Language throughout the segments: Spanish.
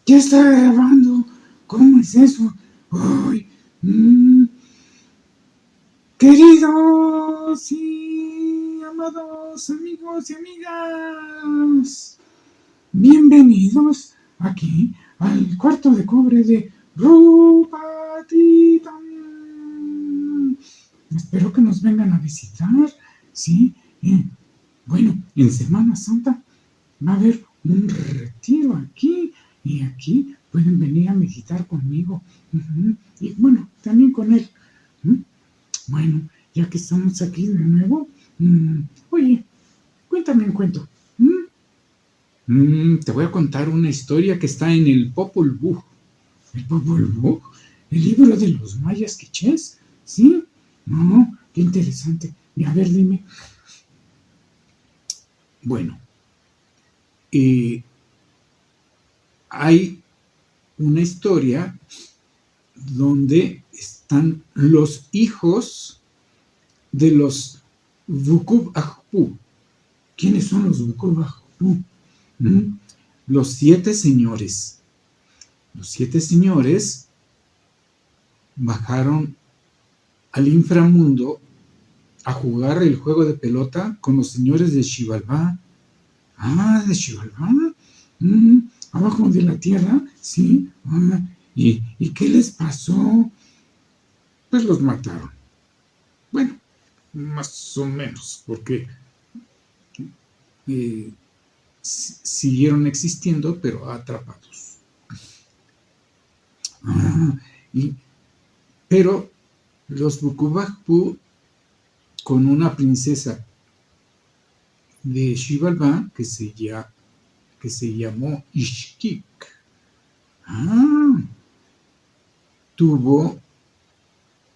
Ya está grabando. ¿Cómo es eso? Ay, queridos y amados amigos y amigas, bienvenidos aquí al cuarto de cobre de Rupatitan. Espero que nos vengan a visitar, ¿sí? Bueno, en Semana Santa va a haber un retiro aquí y aquí pueden venir a meditar conmigo. Y bueno, también con él. Bueno, ya que estamos aquí de nuevo, oye, cuéntame un cuento. Te voy a contar una historia que está en el Popol Vuh. ¿El Popol Vuh? ¿El libro de los mayas quichés? ¿Sí? No, qué interesante. Y a ver, dime. Bueno, hay una historia donde están los hijos de los Wukub Ajpu. ¿Quiénes son los Wukub Ajpu? Los 7 señores. Los 7 señores bajaron al inframundo a jugar el juego de pelota con los señores de Xibalbá. Ah, de Xibalbá. Abajo de la tierra, sí. ¿Y qué les pasó? Pues los mataron. Bueno, más o menos, porque siguieron existiendo, pero atrapados. Pero los Bukubakpu, con una princesa de Xibalbá que se llamó Ishkik, tuvo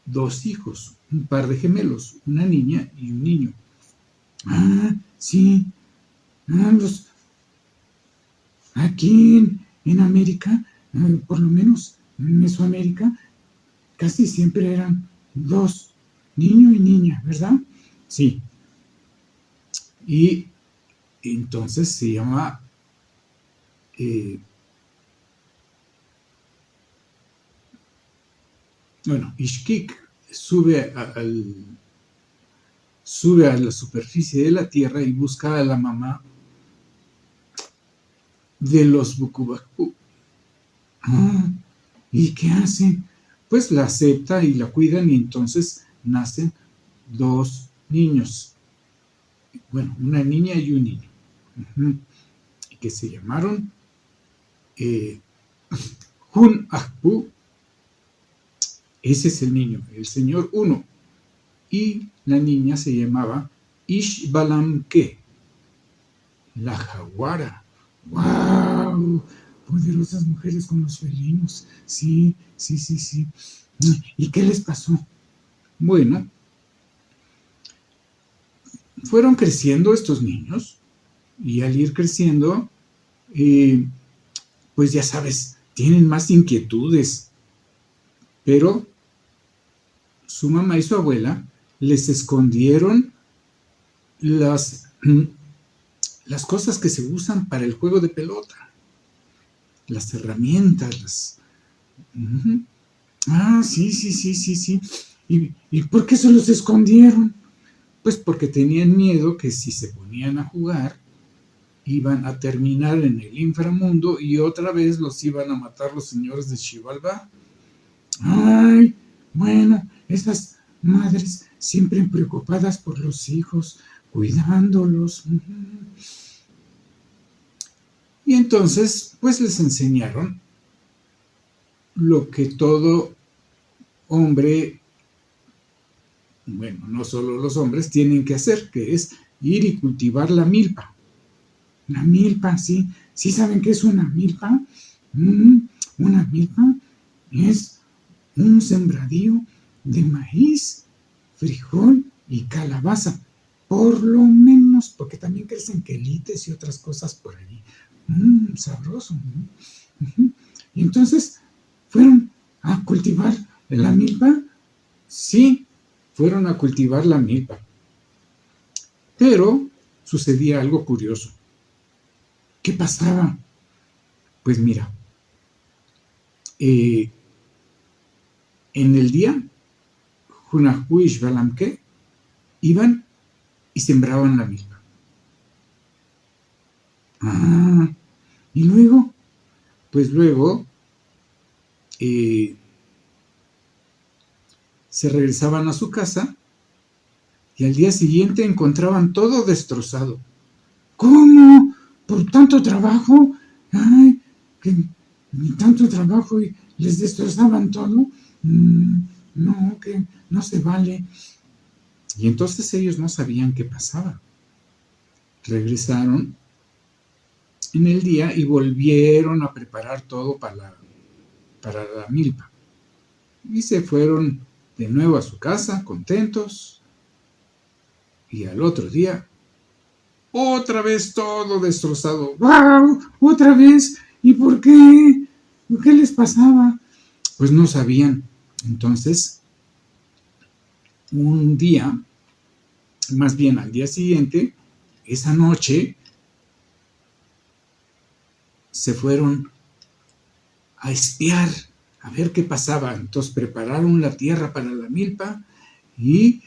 2 hijos, un par de gemelos, una niña y un niño. Sí. Aquí en América, por lo menos en Mesoamérica, casi siempre eran 2, niño y niña, ¿verdad? Sí. Y entonces se llama Ishkik sube a la superficie de la tierra y busca a la mamá de los Bukubakpu. ¿Y qué hace? Pues la acepta y la cuidan y entonces nacen 2 niños. Bueno, una niña y un niño. Que se llamaron Hun Ajpu. Ese es el niño, el señor 1. Y la niña se llamaba Ishbalamke, la jaguara. ¡Wow! Poderosas mujeres con los felinos. Sí. ¿Y qué les pasó? Bueno, fueron creciendo estos niños y al ir creciendo, pues ya sabes, tienen más inquietudes. Pero su mamá y su abuela les escondieron las cosas que se usan para el juego de pelota. Las herramientas. Sí. ¿Y por qué se los escondieron? Pues porque tenían miedo que si se ponían a jugar, iban a terminar en el inframundo y otra vez los iban a matar los señores de Xibalbá. Ay, bueno, esas madres siempre preocupadas por los hijos, cuidándolos. Y entonces, pues les enseñaron lo que todo hombre, bueno, no solo los hombres, tienen que hacer, que es ir y cultivar la milpa. La milpa, sí. ¿Sí saben qué es una milpa? Una milpa es un sembradío de maíz, frijol y calabaza. Por lo menos, porque también crecen quelites y otras cosas por ahí. Sabroso, ¿no? Y entonces, ¿fueron a cultivar la milpa? Sí, fueron a cultivar la milpa. Pero sucedía algo curioso. ¿Qué pasaba? Pues mira, en el día, Hunahpu y Shbalamke iban y sembraban la milpa. Y luego, pues luego se regresaban a su casa y al día siguiente encontraban todo destrozado. ¿Cómo? ¿Por tanto trabajo? ¡Ay! Que tanto trabajo y les destrozaban todo. No, que no se vale. Y entonces ellos no sabían qué pasaba. Regresaron en el día y volvieron a preparar todo para la milpa. Y se fueron de nuevo a su casa, contentos. Y al otro día, otra vez todo destrozado. ¡Wow! ¡Otra vez! ¿Y por qué? ¿Qué les pasaba? Pues no sabían. Entonces, un día, más bien al día siguiente, esa noche, se fueron a espiar, a ver qué pasaba. Entonces prepararon la tierra para la milpa y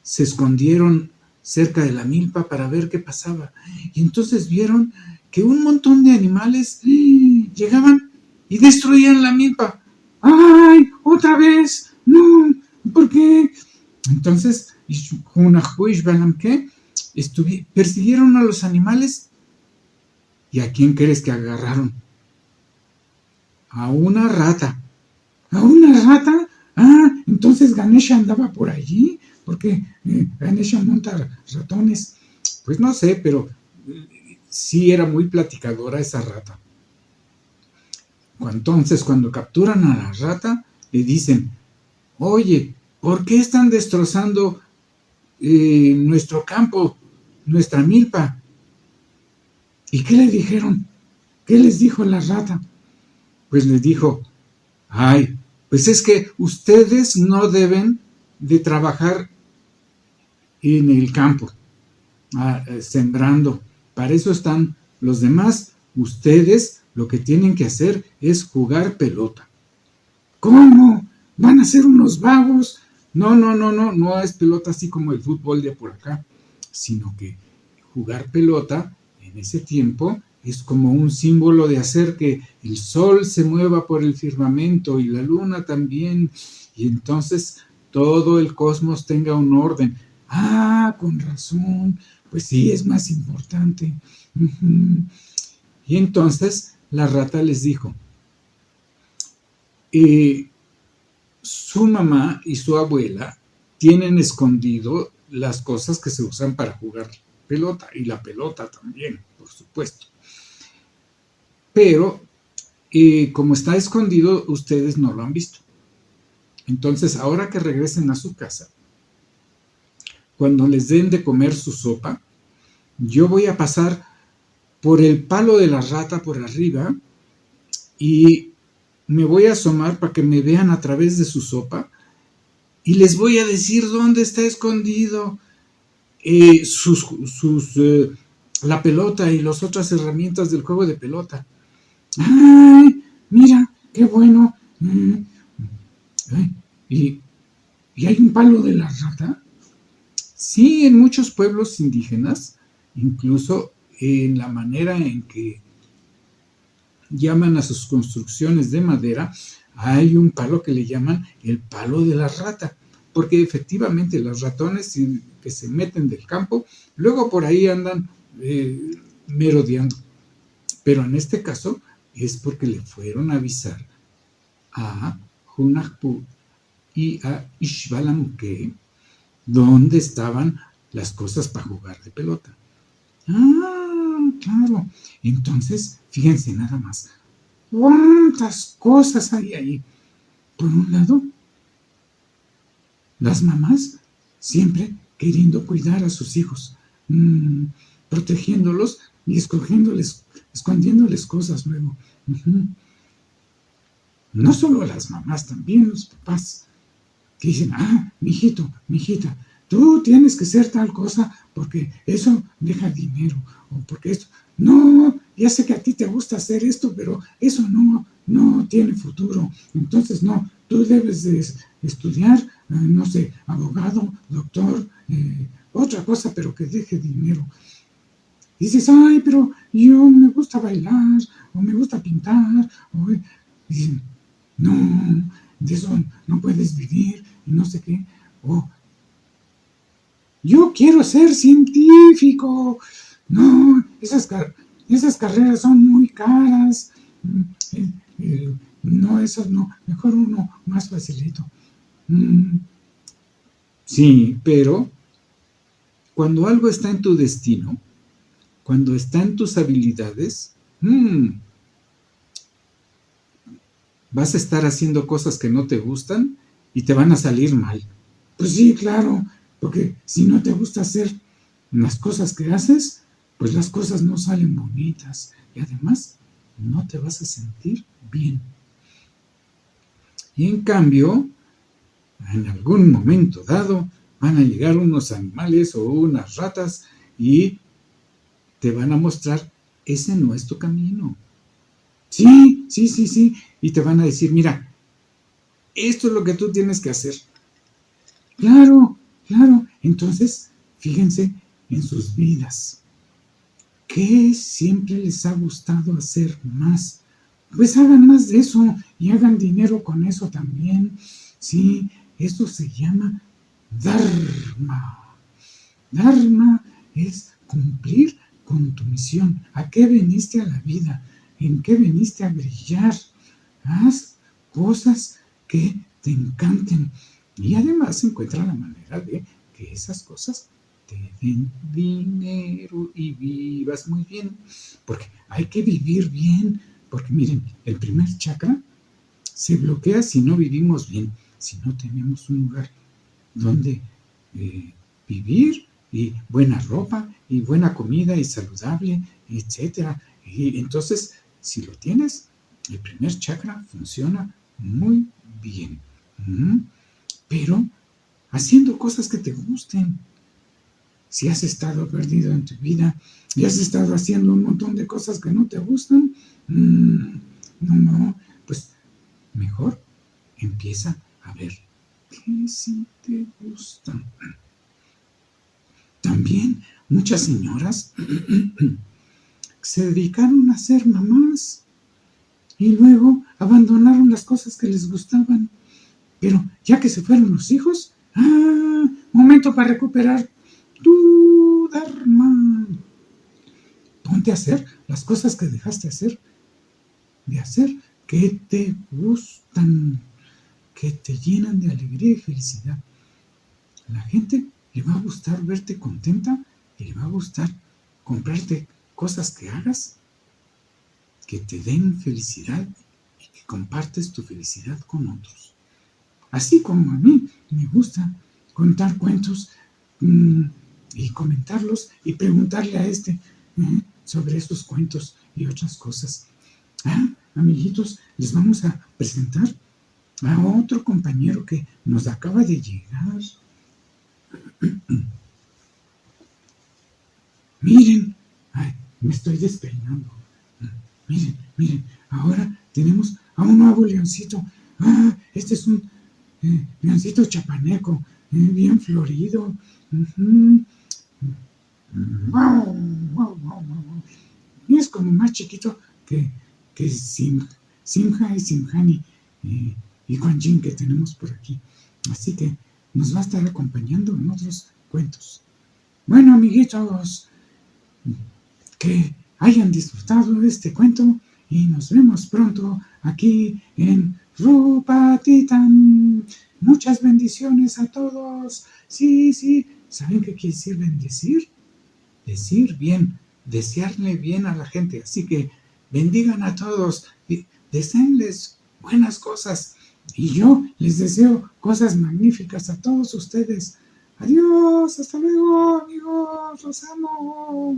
se escondieron cerca de la milpa para ver qué pasaba. Y entonces vieron que un montón de animales llegaban y destruían la milpa. ¡Ay! ¡Otra vez! ¡No! ¿Por qué? Entonces, Hunahpu y Shbalamke persiguieron a los animales. ¿Y a quién crees que agarraron? A una rata. ¿A una rata? Entonces Ganesha andaba por allí, porque Ganesha monta ratones. Pues no sé, pero sí era muy platicadora esa rata. Entonces, cuando capturan a la rata, le dicen, oye, ¿por qué están destrozando nuestro campo, nuestra milpa? ¿Y qué le dijeron? ¿Qué les dijo la rata? Pues les dijo, ay, pues es que ustedes no deben de trabajar en el campo, sembrando. Para eso están los demás. Ustedes lo que tienen que hacer es jugar pelota. ¿Cómo? ¿Van a ser unos vagos? No es pelota así como el fútbol de por acá, sino que jugar pelota en ese tiempo es como un símbolo de hacer que el sol se mueva por el firmamento y la luna también, y entonces todo el cosmos tenga un orden. Con razón, pues sí, es más importante. Y entonces la rata les dijo, su mamá y su abuela tienen escondido las cosas que se usan para jugar pelota, y la pelota también, por supuesto. Pero como está escondido, ustedes no lo han visto. Entonces, ahora que regresen a su casa, cuando les den de comer su sopa, yo voy a pasar por el palo de la rata por arriba y me voy a asomar para que me vean a través de su sopa y les voy a decir dónde está escondido la pelota y las otras herramientas del juego de pelota. ¡Ay! Mira, qué bueno. ¿Y hay un palo de la rata? Sí, en muchos pueblos indígenas, incluso en la manera en que llaman a sus construcciones de madera, hay un palo que le llaman el palo de la rata, porque efectivamente los ratones que se meten del campo, luego por ahí andan merodeando. Pero en este caso es porque le fueron a avisar a Hunahpu y a Shbalamke dónde estaban las cosas para jugar de pelota. Claro. Entonces, fíjense nada más. ¿Cuántas cosas hay ahí? Por un lado, las mamás siempre queriendo cuidar a sus hijos, protegiéndolos y escondiéndoles cosas luego. No solo las mamás, también los papás, que dicen, mijito, mijita, tú tienes que ser tal cosa porque eso deja dinero, o porque esto, no, ya sé que a ti te gusta hacer esto, pero eso no tiene futuro, entonces no, tú debes de estudiar, no sé, abogado, doctor, otra cosa, pero que deje dinero. Y dices, ay, pero yo me gusta bailar, o me gusta pintar, o dicen, no, de eso no puedes vivir, y no sé qué, o yo quiero ser científico, no, esas carreras son muy caras, no, esas no, mejor uno más facilito. Sí, pero cuando algo está en tu destino, cuando está en tus habilidades, vas a estar haciendo cosas que no te gustan y te van a salir mal. Pues sí, claro, porque si no te gusta hacer las cosas que haces, pues las cosas no salen bonitas y además no te vas a sentir bien. Y en cambio, en algún momento dado, van a llegar unos animales o unas ratas y te van a mostrar, ese no es tu camino. Sí, y te van a decir, mira, esto es lo que tú tienes que hacer. Claro, entonces, fíjense en sus vidas. ¿Qué siempre les ha gustado hacer más? Pues hagan más de eso y hagan dinero con eso también. Sí, eso se llama Dharma. Dharma es cumplir con tu misión. ¿A qué viniste a la vida? ¿En qué viniste a brillar? Haz cosas que te encanten. Y además encuentra la manera de que esas cosas te den dinero y vivas muy bien. Porque hay que vivir bien. Porque miren, el primer chakra se bloquea si no vivimos bien, si no tenemos un lugar donde vivir y buena ropa y buena comida y saludable, etcétera. Y entonces, si lo tienes, el primer chakra funciona muy bien. Pero haciendo cosas que te gusten. Si has estado perdido en tu vida y has estado haciendo un montón de cosas que no te gustan, pues mejor empieza a ver qué sí te gusta. También muchas señoras se dedicaron a ser mamás y luego abandonaron las cosas que les gustaban. Pero ya que se fueron los hijos, momento para recuperar tu Dharma. Ponte a hacer las cosas que dejaste de hacer, que te gustan, que te llenan de alegría y felicidad. A la gente le va a gustar verte contenta y le va a gustar comprarte cosas que hagas que te den felicidad y que compartes tu felicidad con otros. Así como a mí me gusta contar cuentos y comentarlos y preguntarle a sobre esos cuentos y otras cosas. Amiguitos, les vamos a presentar a otro compañero que nos acaba de llegar. Miren, me estoy despeinando. Miren, ahora tenemos a un nuevo leoncito. Este es un leoncito chapaneco, bien florido. Y es como más chiquito que Simha y Simhani y Guanjin que tenemos por aquí. Así que nos va a estar acompañando en otros cuentos. Bueno, amiguitos, que hayan disfrutado de este cuento y nos vemos pronto aquí en Rupatitam. Muchas bendiciones a todos. Sí, ¿saben qué quiere decir bendecir? Decir bien, desearle bien a la gente. Así que bendigan a todos, deseenles buenas cosas. Y yo les deseo cosas magníficas a todos ustedes. Adiós, hasta luego, amigos, los amo.